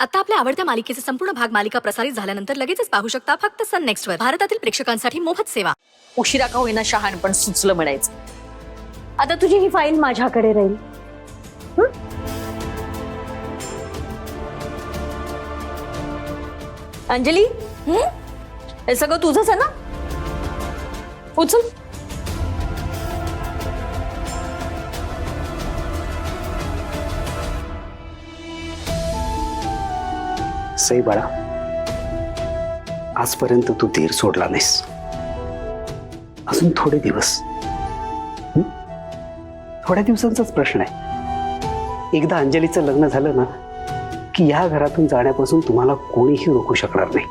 आता आपल्या आवडत्या मालिकेचे संपूर्ण भाग मालिका प्रसारित झाल्यानंतर लगेचच पाहू शकता फक्त सन नेक्स्ट वर. भारतातील प्रेक्षकांसाठी मोफत सेवा. उशिरा का होईना शहाण पण सुचलं म्हणायचं. आता तुझी ही फाईल माझ्याकडे राहील. अंजली, हे सगळं तुझंच आहे ना? उचल. सई बाळा, आजपर्यंत तू धीर सोडला नाहीस. अजून थोडे दिवस, थोड्या दिवसांचाच प्रश्न आहे. एकदा अंजलीचं लग्न झालं ना की या घरातून जाण्यापासून तुम्हाला कोणीही रोखू शकणार नाही.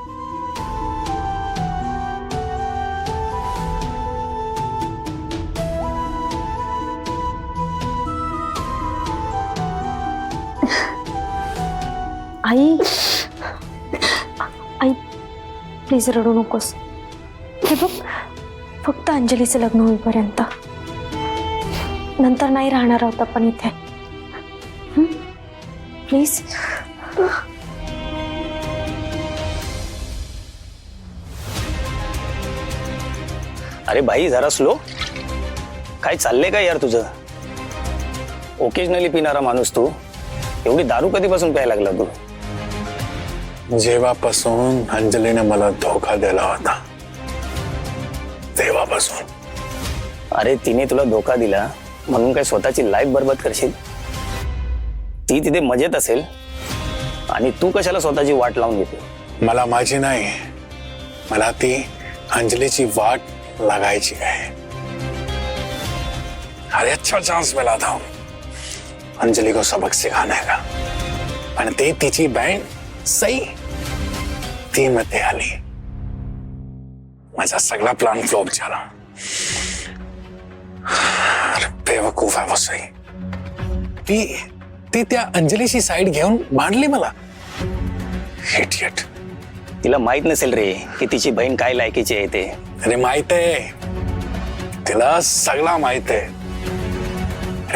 आई, आई प्लीज रडू नकोस. हे बघ, फक्त अंजलीचं लग्न होईपर्यंत, नंतर नाही राहणार आहोत आपण इथे. प्लीज. अरे भाई जरा स्लो. काय चाललंय का यार तुझं? ओकेजनली पिणारा माणूस तू, एवढी दारू कधीपासून प्यायला लागला तू? जेव्हापासून अंजलीने मला धोका दिला होता तेव्हापासून. अरे तिने तुला धोका दिला म्हणून काय स्वतःची लाईफ बर्बाद करशील? ती तिथे मजेत असेल आणि तू कशाला स्वतःची वाट लावून घेते? मला माझी नाही, मला ती अंजलीची वाट लगायची आहे. अरे अच्छा चांस मिला था अंजली को सबक सिखाने का, आणि ते तिची बहन सई ती मध्ये आली. माझा सगळा प्लान फ्लॉप झाला. अरे बेवकूफ आहे वो सई. ती त्या अंजलीची साईड घेऊन मांडली मला. इडियट. तिला माहित नसेल रे की तिची बहीण काय लायकीची आहे ते. अरे माहित आहे, तिला सगळा माहित है.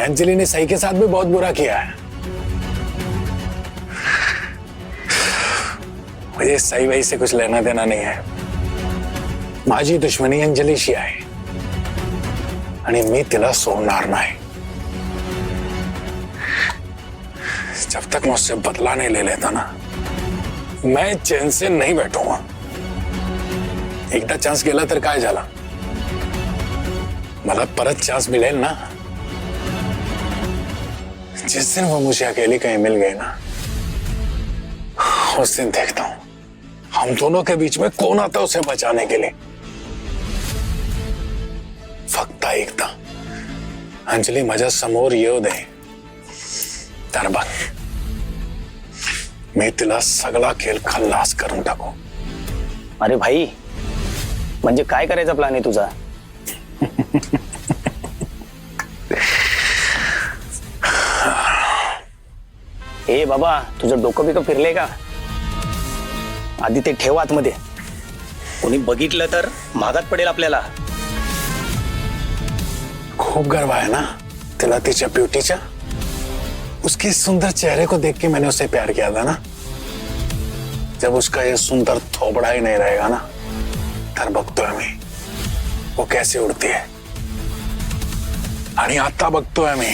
अंजलि ने सई के साथ भी बहुत बुरा किया है. मुझे सई वही से कुछ लेना देना नहीं है. माझी दुश्मनी अंजलीशी आहे आणि मी तिला सोडणार नाही. जब तक मुझसे बदला नहीं ले लेता ना, मैं चैन से नहीं बैठूंगा. एकदा चान्स गेला तर काय झाला, मला परत चान्स मिलेल ना. जिस दिन वो मुझे अकेली कहीं मिल गई ना, उस दिन देखता हूं हम दोनों के बीच में कौन आता उसे बचाने के लिए. फक्त एकदा अंजली माझ्या समोर येऊ दे, तर बघ मी तिला सगळा खेळ खल्लास करून टाकू. अरे भाई, म्हणजे काय करायचा प्लॅन आहे तुझा? ए बाबा, तुझं डोकं बिकं फिरलंय का? आधी ते ठेव आतमध्ये. कोणी बघितलं तर महागात पडेल आपल्याला. खूब गर्व है ना तिला तिच्या ब्यूटीचा. उसके सुंदर चेहरे को देख के मैंने उसे प्यार किया था ना. जब उसका ये सुंदर थोबड़ा ही नहीं रहेगा ना, तर बघतोय मी वो कैसे उड़ती है. आणि आता बघतोय मी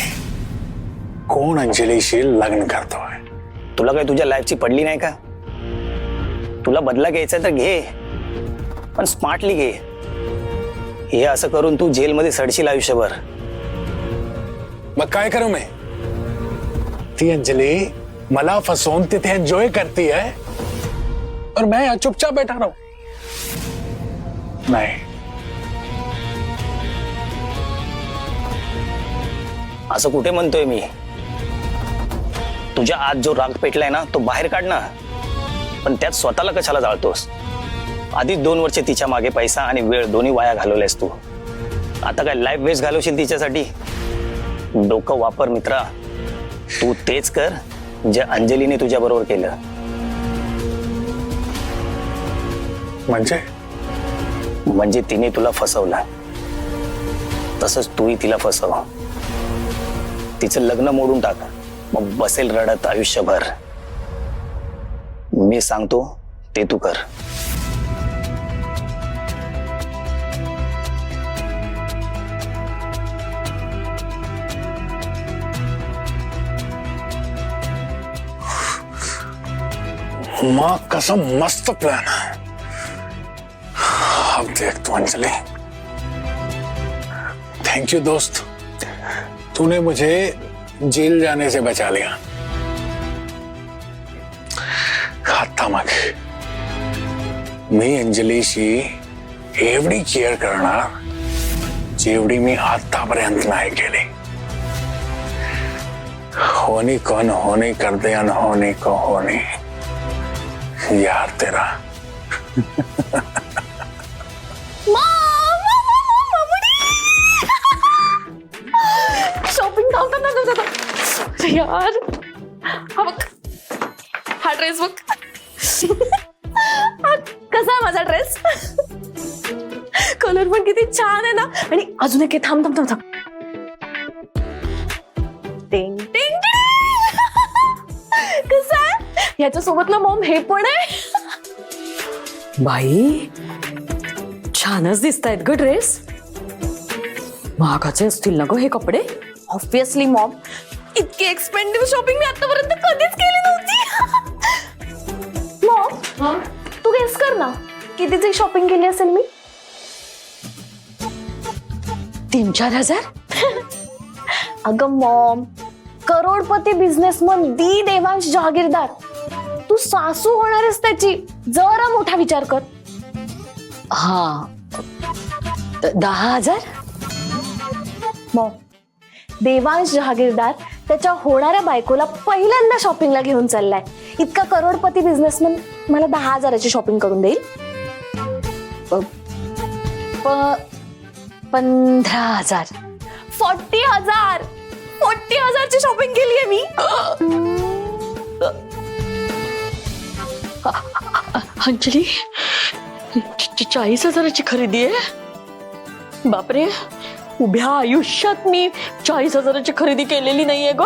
कोण अंजलीशी लग्न करतोय. तुला काय तुझ्या लाईफची पडली नाही का? तुला बदला घ्यायचा तर घे, पण स्मार्टली घे. हे असं करून तू जेलमध्ये सडशील आयुष्यभर. मग काय करू मी? ती अंजली मला फसवून तिथे एंजॉय करती है और मैं यहाँ चुपचाप बैठा रहा हूं. नहीं, असं कुठे म्हणतोय मी? तुझ्या आत जो राग पेटलाय ना तो बाहेर काढ ना. पण त्यात स्वतःला कशाला जाळतोस? आधीच 2 वर्ष तिच्या मागे पैसा आणि वेळ दोन्ही वाया घालवलेस तू. आता काय लाईफ वेस्ट घालवशील तिच्यासाठी? डोकं वापर मित्रा. तू तेच कर जे अंजलीने तुझ्या बरोबर केलं. म्हणजे तिने तुला फसवलं, तसंच तूही तिला फसव. तिचं लग्न मोडून टाक, मग बसेल रडत आयुष्यभर. मी सांगतो ते तू कर. माँ कसम मस्त प्लान है. अब देख तू अंजलि. थैंक यू दोस्त, तूने मुझे जेल जाने से बचा लिया. खाता मग मी अंजलीशी एवढी केअर करणार जेवढी मी आतापर्यंत नाही केली. होनी कौन होनी कर दे अनहोनी को होनी. यार तेरा. शॉपिंग यार, हा बघ, हा ड्रेस बघ. कसा आहे माझा ड्रेस? कलर पण किती छान आहे ना. आणि अजून एक थांब थांब थांब थांब. टिंग टिंग टिंग. कसा आहे याच्यासोबत ना मॉम हे पण आहे. बाई छानच दिसतायत ग ड्रेस. महागाचे असतील ना ग हे कपडे. ऑब्विसली मॉम, इतकी एक्सपेंसिव्ह शॉपिंग मी आतापर्यंत कधीच केली नव्हती. मॉम, तू गेस कर ना कितीची शॉपिंग केली असेल मी? 3-4 अगं मॉम, करोडपती बिझनेसमन दी देवांश जहागीरदार. तू सासू होणार आहेस त्याची. जरा मोठा विचार कर. हा 10,000. मॉम, देवांश जहागीरदार त्याच्या होणाऱ्या बायकोला पहिल्यांदा शॉपिंगला घेऊन चाललाय. इतका करोडपती बिझनेसमन मला 10,000ची शॉपिंग करून देईल? 15,000. 40,000. 40,000ची शॉपिंग केली आहे मी. अंजली, 40,000ची खरेदी आहे? बापरे, उभ्या आयुष्यात मी 40,000ची खरेदी केलेली नाहीये ग.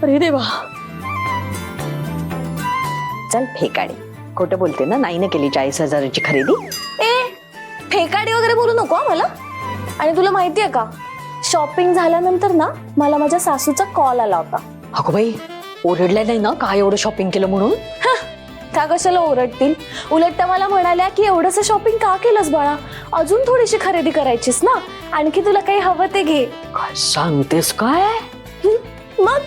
अरे देवा. चल फेकाडे, खोटं बोलते ना, नाही ना केली 40,000ची खरेदी. फेकाडे वगैरे बोलू नको मला. आणि तुला माहितीये का, शॉपिंग झाल्यानंतर ना मला माझ्या सासूचा कॉल आला होता. अगो बाई, ओरडल्या नाही ना काय एवढं शॉपिंग केलं म्हणून? त्या कशाला ओरडतील. उलट त्या मला म्हणाल्या की एवढंसं शॉपिंग का केलंस बाळा, अजून थोडीशी खरेदी करायचीस ना, आणखी तुला काही हवं ते घे. काय सांगतेस काय? मग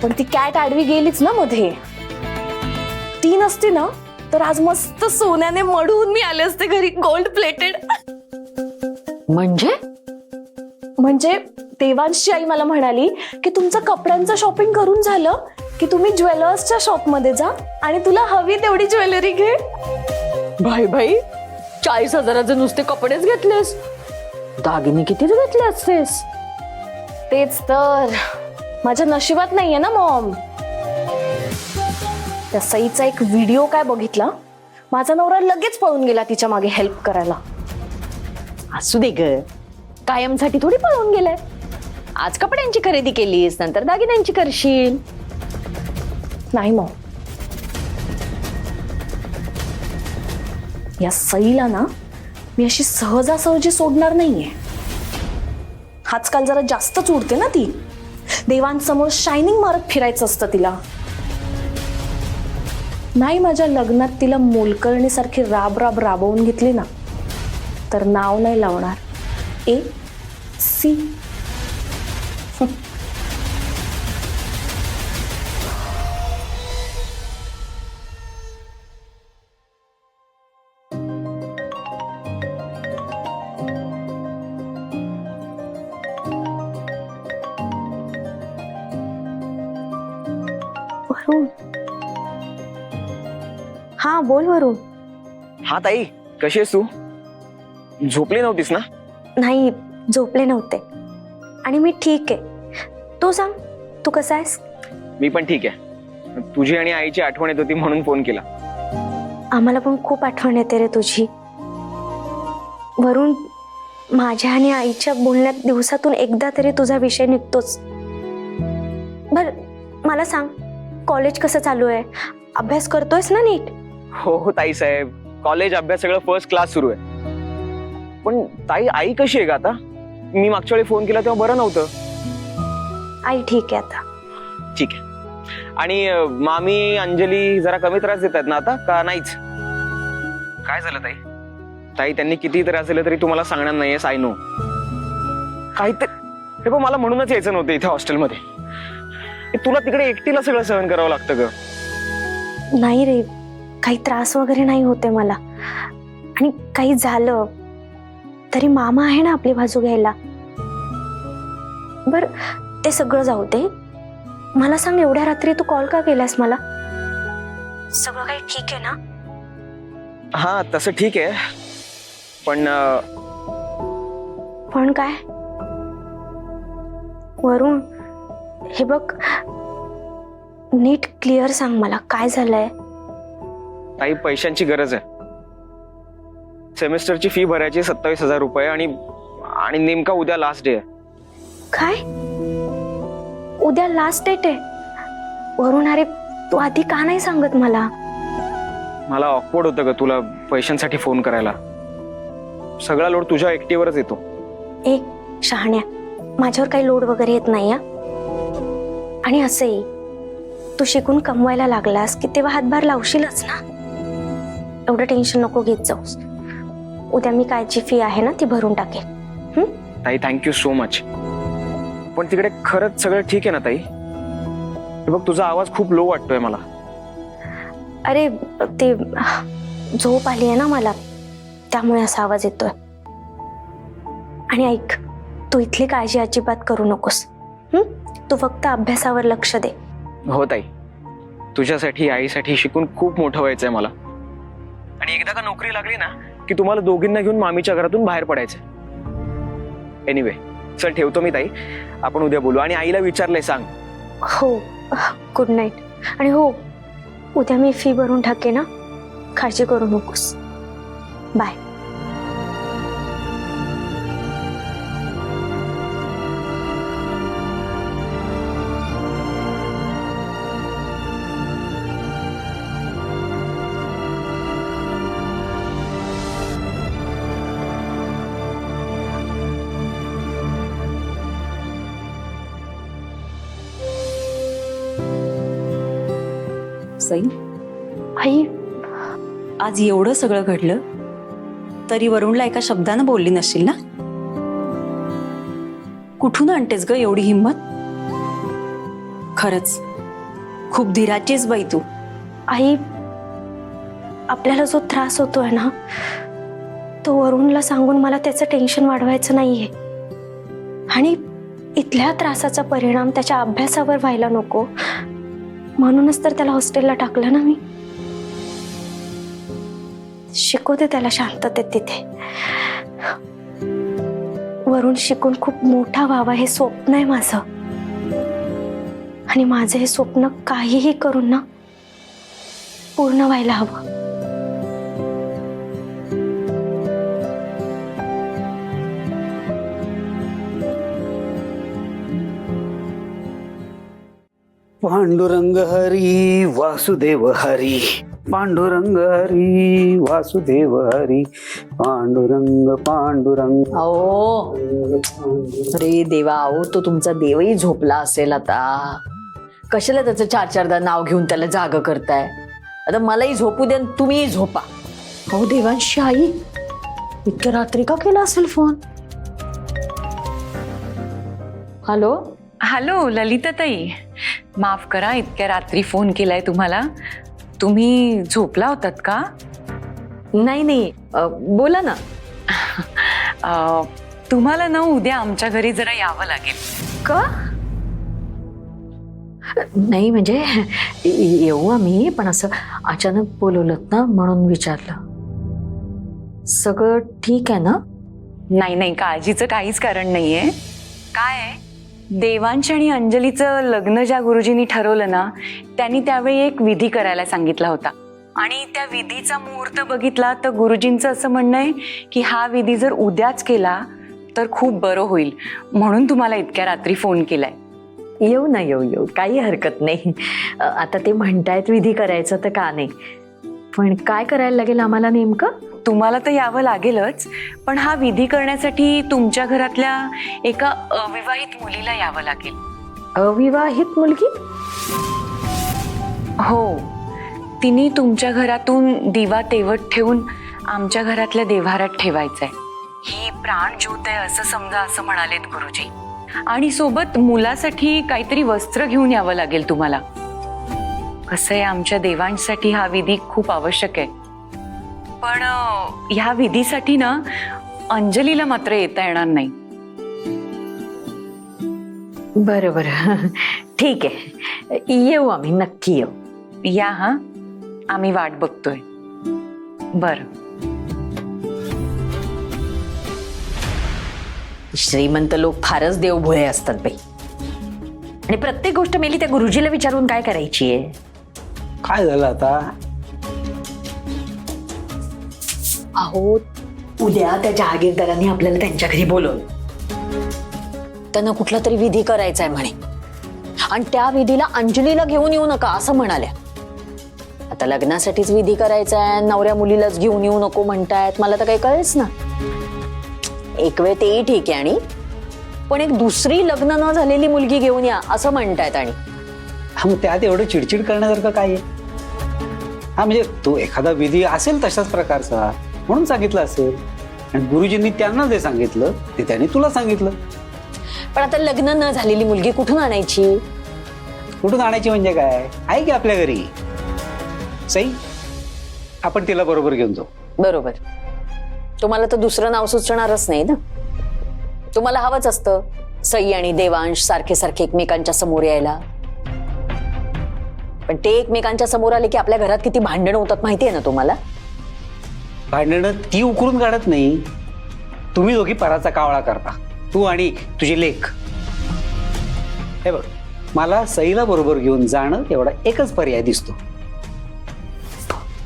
पण ती कॅट आडवी गेलीच ना मध्ये. ती नसती ना तर आज मस्त सोन्याने मढवून मी आले असते घरी, गोल्ड प्लेटेड. म्हणजे देवांशची आई मला म्हणाली की तुमचं कपड्यांचं शॉपिंग करून झालं की तुम्ही ज्वेलर्सच्या शॉप मध्ये जा आणि तुला हवी तेवढी ज्वेलरी घे. भाई भाई, 40,000चे नुसते कपडेच घेतलेस, दागिने कितीच घेतले असतेस? तेच तर माझ्या नशिबात नाहीये ना मॉम. त्या सईचा एक व्हिडिओ काय बघितला, माझा नवरा लगेच पळून गेला तिच्या मागे हेल्प करायला. असू दे ग, कायमसाठी थोडी पळून गेलाय. आज कपड्यांची खरेदी केलीस, नंतर दागिन्यांची करशील. नाही मॉम, या सईला ना मी अशी सहजासहजी सोडणार नाहीये. आजकाल जरा जास्तच उडते ना ती. देवांसमोर शायनिंग मारत फिरायचं असतं तिला. नाही माझ्या लग्नात तिला मोलकर्णीसारखी राब राबवून घेतली ना तर नाव नाही लावणार. AC. वरुण, हा बोल वरुण. हा ताई, कशी आहेस तू? झोपली नव्हतीस ना? नाही, झोपले नव्हते आणि मी ठीक आहे. तू सांग, तू कसा आहेस? मी पण ठीक आहे. तुझी आणि आईची आठवण येत होती म्हणून फोन केला. आम्हाला पण खूप आठवण येते रे तुझी. वरुण, माझ्या आणि आईच्या बोलण्यात दिवसातून एकदा तरी तुझा विषय निघतोच. बर मला सांग, कॉलेज कसं चालू आहे? अभ्यास करतोयस ना नीट? हो ताई साहेब, कॉलेज अभ्यास सगळं फर्स्ट क्लास सुरू आहे. पण ताई आई कशी आहे का आता? मी मागच्या वेळी फोन केला तेव्हा बरं नव्हतं. आई ठीक आहे आता. ठीक आहे. आणि मामी अंजली जरा कमी त्रास देतात ना आता, का नाहीच? काय झालं ताई? ताई त्यांनी किती त्रास दिले तरी तुम्हाला सांगणार नाहीये, आय नो. काही हे पण मला म्हणूनच यायचं नव्हतं इथे हॉस्टेलमध्ये. तुला तिकडे एकटीला सगळं सहन करावं लागतं ग. नाही रे, काही त्रास वगैरे नाही होते मला. आणि काही झालं तरी मामा आहे ना आपली बाजू घ्यायला. बर, ते सगळं जाऊ दे. मला सांग, एवढ्या रात्री तू कॉल का केलास मला? सगळं काही ठीक आहे ना? हा तसं ठीक आहे, पण काय? वरुण, हे बघ, नीट क्लिअर सांग मला, काय झालंय? ताई पैशांची गरज आहे. सेमेस्टरची फी भरायची 27,000 रुपये आणि नेमका उद्या लास्ट डे आहे. काय? उद्या लास्ट डेट आहे? वरुण, अरे तू आधी का नाही सांगत मला? मला ऑकवर्ड होतं ग तुला पैशांसाठी फोन करायला. सगळा लोड तुझ्या एकटीवरच येतो. एक शहाण्या, माझ्यावर काही लोड वगैरे येत नाही. आणि असंही तू शिकून कमवायला लागलास की तेव्हा हातभार लावशीलच ना. एवढं टेन्शन नको घेत जाऊस. उद्या मी काय जी फी आहे ना ती भरून टाकेल. ताई थँक्यू सो मच. पण तिकडे खरंच सगळं ठीक आहे ना ताई? हे बघ, तुझा आवाज खूप लो वाटतोय मला. अरे ते झोप आली आहे ना मला, त्यामुळे असा आवाज येतोय. आणि ऐक, तू इथली काळजी अजिबात करू नकोस. तू फक्त अभ्यासावर लक्ष दे. हो ताई, तुझ्यासाठी आईसाठी शिकून खूप मोठं व्हायचंय मला. आणि एकदा का नोकरी लागली ना की तुम्हाला दोघींना घेऊन मामीच्या घरातून बाहेर पडायचंय. एनिवे, चल ठेवतो मी ताई, आपण उद्या बोलू. आणि आईला विचारलंय सांग. हो, गुड नाईट. आणि हो, उद्या मी फी भरून टाके ना, काळजी करू नकोस. बाय. सई, आई, आज एवढं सगळं घडलं तरी वरुणला एका शब्दानं बोलली नसशील ना? कुठून आणतेस ग एवढी हिंमत? खरंच खूप धीराचीच बाई तू. आई, आपल्याला जो त्रास होतोय ना, तो वरुणला सांगून मला त्याचं टेन्शन वाढवायचं नाहीये. आणि इथल्या त्रासाचा परिणाम त्याच्या अभ्यासावर व्हायला नको, म्हणूनच तर त्याला हॉस्टेलला टाकलं ना मी. शिकवते त्याला शांततेत तिथे. वरुण शिकून खूप मोठा व्हावा हे स्वप्न आहे माझं. आणि माझं हे स्वप्न काहीही करून ना पूर्ण व्हायला हवं. पांडुरंग हरी वासुदेव हरी, पांडुरंग हरी वासुदेव हरी, पांडुरंग पांडुरंग. अहो, अरे देवा, अहो तो तुमचा देवही झोपला असेल आता. कशाला त्याचं 4-4दा नाव घेऊन त्याला जाग करताय? आता मलाही झोपू द्या, तुम्हीही झोपा. अहो देवांशी आई, इतक्या रात्री का केला असेल फोन? हॅलो हॅलो ललिताताई, माफ करा इतक्या रात्री फोन केलाय तुम्हाला. तुम्ही झोपला होतात का? नाही नाही, बोला ना. तुम्हाला ना उद्या आमच्या घरी जरा यावं लागेल. का? नाही म्हणजे येऊ आम्ही, पण असं अचानक बोलवलं ना म्हणून विचारलं. सगळं ठीक आहे ना? नाही नाही, काळजीचं काहीच कारण नाहीये. काय आहे, देवांश आणि अंजलीचं लग्न ज्या गुरुजींनी ठरवलं ना, त्यांनी त्यावेळी एक विधी करायला सांगितला होता. आणि त्या विधीचा मुहूर्त बघितला तर गुरुजींचं असं म्हणणं आहे की हा विधी जर उद्याच केला तर खूप बरं होईल, म्हणून तुम्हाला इतक्या रात्री फोन केलाय. येऊ ना, येऊ काही हरकत नाही. आता ते म्हणतायत विधी करायचं तर का नाही, पण काय करायला लागेल आम्हाला नेमकं? तुम्हाला तर यावं लागेलच, पण हा विधी करण्यासाठी तुमच्या घरातल्या एका अविवाहित मुलीला यावं लागेल. अविवाहित मुलगी? हो, तिने तुमच्या घरातून दिवा तेवत ठेवून आमच्या घरातल्या देव्हारात ठेवायचंय. ही प्राणज्योत आहे असं समजा, असं म्हणालेत गुरुजी. आणि सोबत मुलासाठी काहीतरी वस्त्र घेऊन यावं लागेल तुम्हाला. कसं आहे, आमच्या देवांसाठी हा विधी खूप आवश्यक आहे. पण ह्या विधीसाठी ना अंजलीला मात्र येता येणार नाही. बरं ठीक आहे, येऊ आम्ही, नक्की येऊ. या हा, आम्ही वाट बघतोय. बर. श्रीमंत लोक फारच देवभोळे असतात बाई, आणि प्रत्येक गोष्ट मेली त्या गुरुजीला विचारून काय करायची आहे? काय झालं आता? अहो, उद्या त्या जहागीरदारांनी आपल्याला त्यांच्या घरी बोलवलं. त्यांना कुठला तरी विधी करायचा आहे म्हणे, आणि त्या विधीला अंजलीला घेऊन येऊ नका असं म्हणाल्या. आता लग्नासाठीच विधी करायचा आहे, नवऱ्या मुलीलाच घेऊन येऊ नको म्हणतायत. मला तर काही कळेच ना. एक वेळ तेही ठीक आहे, आणि पण एक दुसरी लग्न न झालेली मुलगी घेऊन या असं म्हणतायत. आणि हा, मग त्यात एवढं चिडचिड करण्यासारखं काय आहे? हा, म्हणजे तो एखादा विधी असेल तशाच प्रकारचा म्हणून सांगितलं असेल, आणि गुरुजींनी त्यांना जे सांगितलं ते त्यांनी तुला सांगितलं. पण आता लग्न न झालेली मुलगी कुठून आणायची? कुठून आणायची म्हणजे काय? आहे की आपल्या घरी सई, आपण तिला बरोबर घेऊन जाऊ. बरोबर. तुम्हाला तर दुसरं नाव सुचणारच नाही ना. तुम्हाला हवंच असतं सई आणि देवांश सारखे सारखे एकमेकांच्या समोर यायला. पण ते एकमेकांच्या समोर आले की आपल्या घरात किती भांडणं होतात माहितीये ना तुम्हाला. भांडणं ती उकरून काढत नाही, तुम्ही दोघी पराचा कावळा करता, तू आणि तुझी लेक. हे बघ, मला सईला बरोबर घेऊन जाणं एवढा एकच पर्याय दिसतो.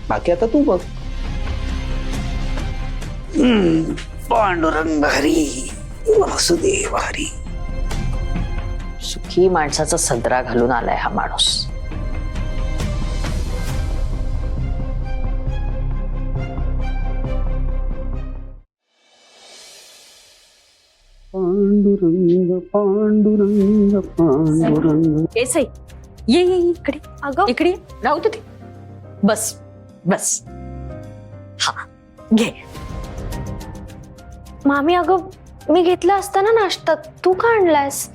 बाकी आता तू बघ. पांडुरंग हरी वासुदेव हरी. सुखी माणसाचा सदरा घालून आलाय हा माणूस. पांडुरंग पांडुरंग पांडुरंग. ए सई, ये ये इकडे. अगं इकडे राहू दे ते. बस बस. हा घे. मामी, अगं मी घेतला असता ना नाश्ता, तू का आणलायस?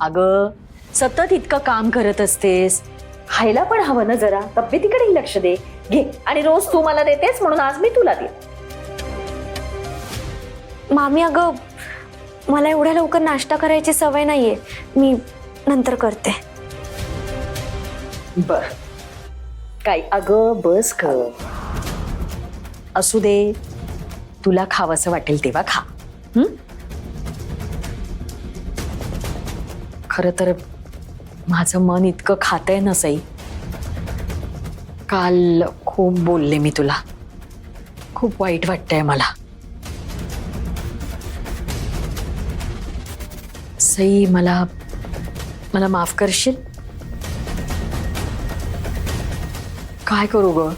अगं सतत इतकं काम करत असतेस, खायला पण हवं ना जरा. तब्येतीकडेही लक्ष दे. घे. आणि रोज तू मला देतेस म्हणून आज मी तुला दे. मामी, अगं मला एवढ्या लवकर नाश्ता करायची सवय नाहीये, मी नंतर करते. बर. काय अगं बस ग. असू दे, तुला खावंसं वाटेल तेव्हा खा. खरं तर माझं मन इतकं खातंय ना सई. काल खूप बोलले मी तुला, खूप वाईट वाटतंय मला. सई, मला माफ करशील? काय करू ग,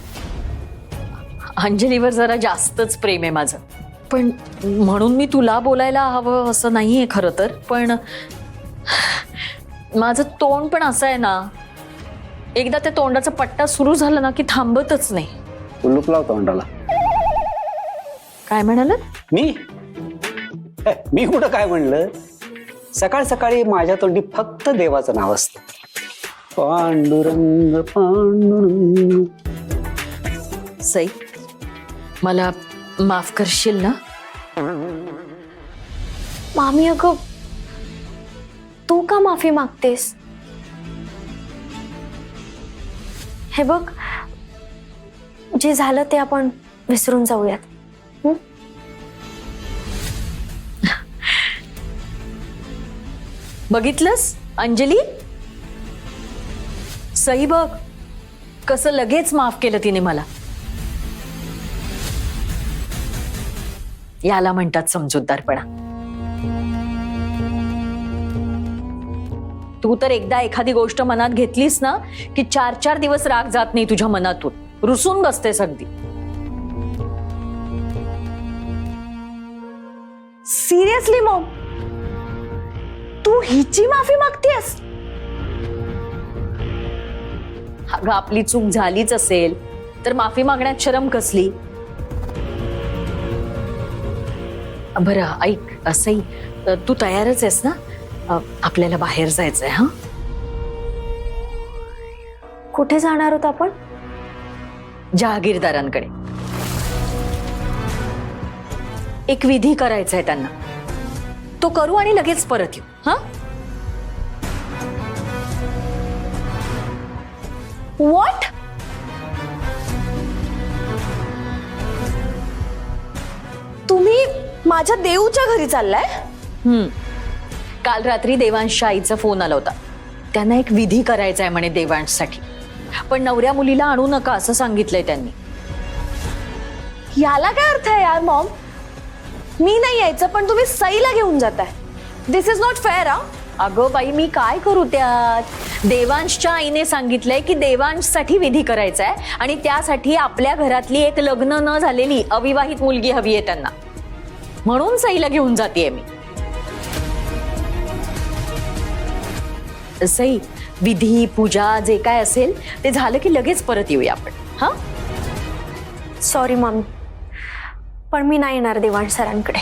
अंजलीवर जरा जास्तच प्रेम आहे माझं. पण म्हणून मी तुला बोलायला हवं असं नाहीये खरं तर. पण माझं तोंड पण असं आहे ना, एकदा त्या तोंडाचा पट्टा सुरू झाला ना की थांबतच नाही. कुलूप लाव तोंडाला. काय म्हणाल? मी कुठं काय म्हणलं? सकाळ सकाळी माझ्या तोंडी फक्त देवाचं नाव असतं. पांडुरंग पांडुरंग. सई, मला माफ करशील ना? मामी, अगं तू का माफी मागतेस? हे बघ, जे झालं ते आपण विसरून जाऊयात. बघितलंस अंजली? सई बघ कसं लगेच माफ केलं तिने मला. याला म्हणतात समजूतदारपणा. तू तर एकदा एखादी गोष्ट मनात घेतलीस ना की 4-4 दिवस राग जात नाही तुझ्या मनातून, रुसून बसतेस अगदी. सिरियसली मॉम, तू हिची माफी मागतेस? अगं आपली चूक झालीच असेल तर माफी मागण्यात शरम कसली. बरं ऐक, असंही तू तयारच आहेस ना? आपल्याला बाहेर जायचंय. हा, कुठे जाणार होत आपण? जहागीरदारांकडे. एक विधी करायचा आहे त्यांना, तो करू आणि लगेच परत येऊ. हा, व्हॉट? तुम्ही माझ्या देऊच्या घरी चाललाय? काल रात्री देवांशच्या आईचा फोन आला होता. त्यांना एक विधी करायचा आहे म्हणे देवांशसाठी, पण नवऱ्या मुलीला आणू नका असं सांगितलंय त्यांनी. याला काय अर्थ आहे यार मॉम? मी नाही यायचं पण तुम्ही सईला घेऊन जाताय. दिस इज नॉट फेअर. अगं बाई, मी काय करू त्यात? देवांशच्या आईने सांगितलंय की देवांशसाठी विधी करायचा आहे आणि त्यासाठी आपल्या घरातली एक लग्न न झालेली अविवाहित मुलगी हवी आहे त्यांना, म्हणून सईला घेऊन जातेय मी. सई, विधी पूजा जे काय असेल ते झालं की लगेच परत येऊया आपण. हा, सॉरी मॉम, पण मी नाही येणार देवांश सरांकडे.